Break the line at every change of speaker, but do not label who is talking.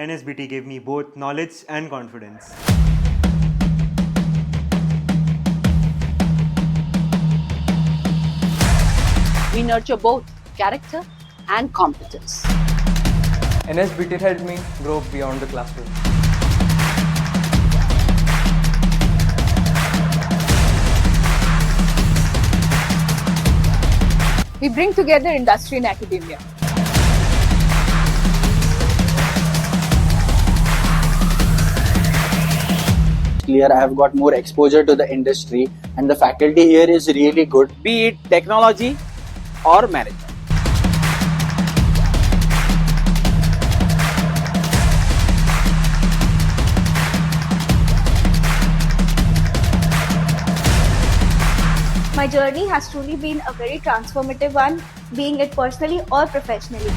NSBT gave me both knowledge and confidence.
We nurture both character and competence.
NSBT helped me grow beyond the classroom.
We bring together industry and academia.
Clear, I have got more exposure to the industry and the faculty here is really good.
Be it technology or management.
My journey has truly been a very transformative one, being it personally or professionally.